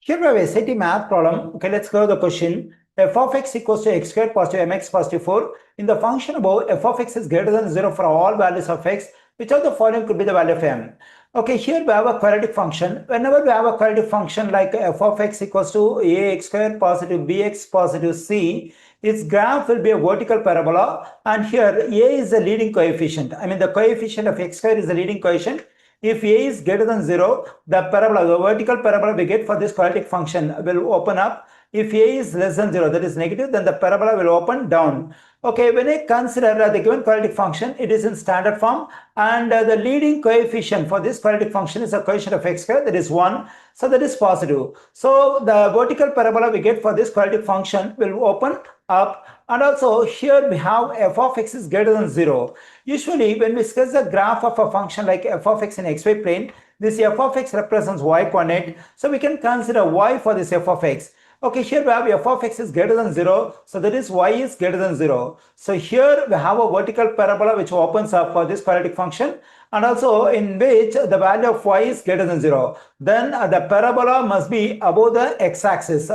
Here we have a SAT math problem. Okay, let's go to the question. F of x equals to x squared positive mx positive 4. In the function above, f of x is greater than 0 for all values of x. Which of the following could be the value of m? Okay, here we have a quadratic function. Whenever we have a quadratic function like f of x equals to ax squared positive bx positive c, its graph will be a vertical parabola. And here a is the leading coefficient. I mean the coefficient of x squared is the leading coefficient. If a is greater than 0, the parabola, the vertical parabola we get for this quadratic function will open up. If a is less than 0, that is negative, then the parabola will open down. Okay, when I consider the given quadratic function, it is in standard form, and the leading coefficient for this quadratic function is a coefficient of x squared, that is 1. So that is positive. So the vertical parabola we get for this quadratic function will open up. And also here we have f of x is greater than 0. Usually when we sketch the graph of a function like f of x in xy plane, this f of x represents y coordinate. So we can consider y for this f of x. Okay, here we have f of x is greater than 0. So that is y is greater than 0. So here we have a vertical parabola which opens up for this quadratic function, and also in which the value of y is greater than 0. Then the parabola must be above the x-axis,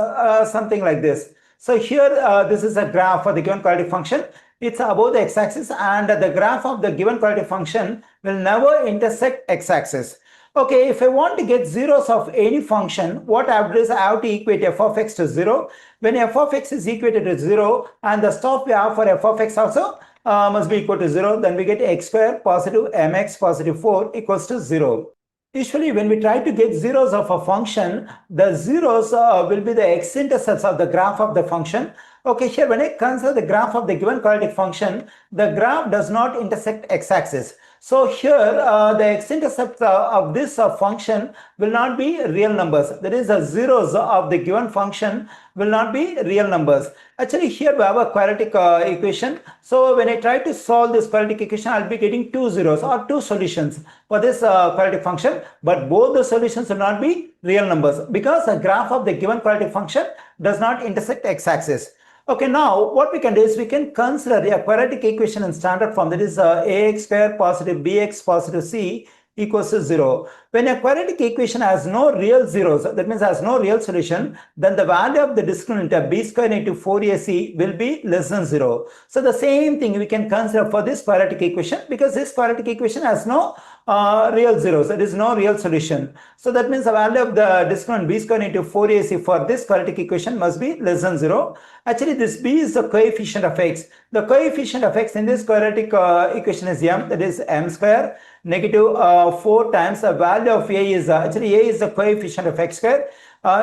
something like this. So here this is a graph for the given quadratic function. It's above the x-axis, and the graph of the given quadratic function will never intersect x-axis. Okay, if I want to get zeros of any function, what I have to do is I have to equate f of x to 0. When f of x is equated to 0 and the stuff we have for f of x also must be equal to 0, then we get x squared positive mx positive 4 equals to 0. Usually when we try to get zeros of a function, the zeros will be the x-intercepts of the graph of the function. Okay, here when I consider the graph of the given quadratic function, the graph does not intersect x-axis. So here the x-intercept of this function will not be real numbers. That is, the zeros of the given function will not be real numbers. Actually here we have a quadratic equation. So when I try to solve this quadratic equation, I'll be getting two zeros or two solutions for this quadratic function, but both the solutions will not be real numbers because the graph of the given quadratic function does not intersect x-axis. Okay, now what we can do is we can consider a quadratic equation in standard form, that is ax squared positive bx positive c equals to 0. When a quadratic equation has no real zeros, that means has no real solution, then the value of the discriminant of b squared into 4ac will be less than 0. So the same thing we can consider for this quadratic equation, because this quadratic equation has no real zeros, there is no real solution. So that means the value of the discriminant b squared into 4ac for this quadratic equation must be less than 0. Actually this b is the coefficient of x. The coefficient of x in this quadratic equation is m, that is m square negative 4 times the value of a is actually a is the coefficient of x square.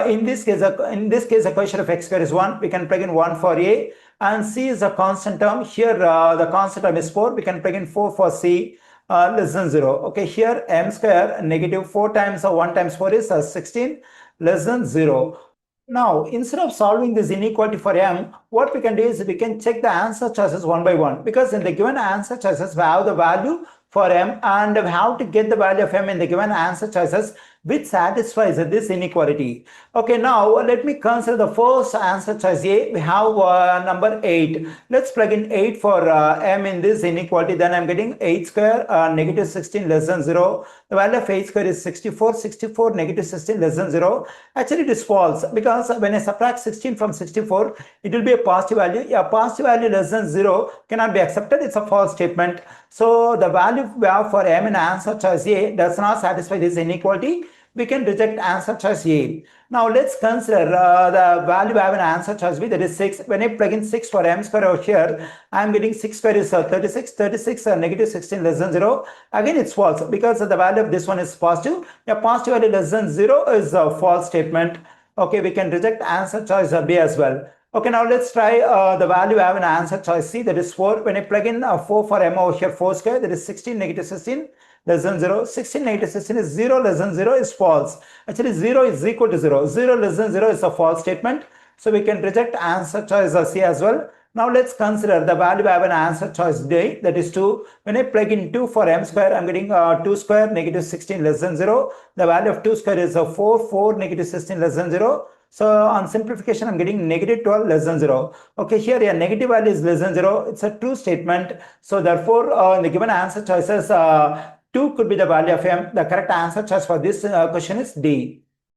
In this case the coefficient of x square is 1. We can plug in 1 for a, and c is a constant term. Here the constant term is 4. We can plug in 4 for c less than 0. Okay, here m square negative 4 times 1 times 4 is 16 less than 0. Now, instead of solving this inequality for m, what we can do is we can check the answer choices one by one, because in the given answer choices we have the value for m, and we have to get the value of m in the given answer choices which satisfies this inequality. Okay, now let me consider the first answer choice A. We have number 8. Let's plug in 8 for m in this inequality. Then I'm getting 8 square negative 16 less than 0. The value of 8 square is 64. 64 negative 16 less than 0. Actually it is false, because when I subtract 16 from 64, it will be a positive value. A positive value less than 0 cannot be accepted. It's a false statement. So the value we have for m in answer choice A does not satisfy this inequality. We can reject answer choice A. Now let's consider the value we have in answer choice B, that is 6. When I plug in 6 for m square over here, I am getting 6 square is 36. 36 negative 16 less than 0. Again it's false, because the value of this one is positive. A positive value less than 0 is a false statement. Okay, we can reject answer choice B as well. Okay, now let's try the value we have in answer choice C, that is 4. When I plug in 4 for m over here, 4 square, that is 16 negative 16 less than 0. 16 negative 16 is 0 less than 0 is false. Actually 0 is equal to 0. 0 less than 0 is a false statement. So we can reject answer choice C as well. Now let's consider the value we have in answer choice D, that is 2. When I plug in 2 for m square, I'm getting 2 square negative 16 less than 0. The value of 2 square is 4. 4 negative 16 less than 0. So on simplification, I'm getting negative 12 less than 0. Okay, here a negative value is less than 0. It's a true statement. So therefore, in the given answer choices, 2 could be the value of m. The correct answer choice for this question is D.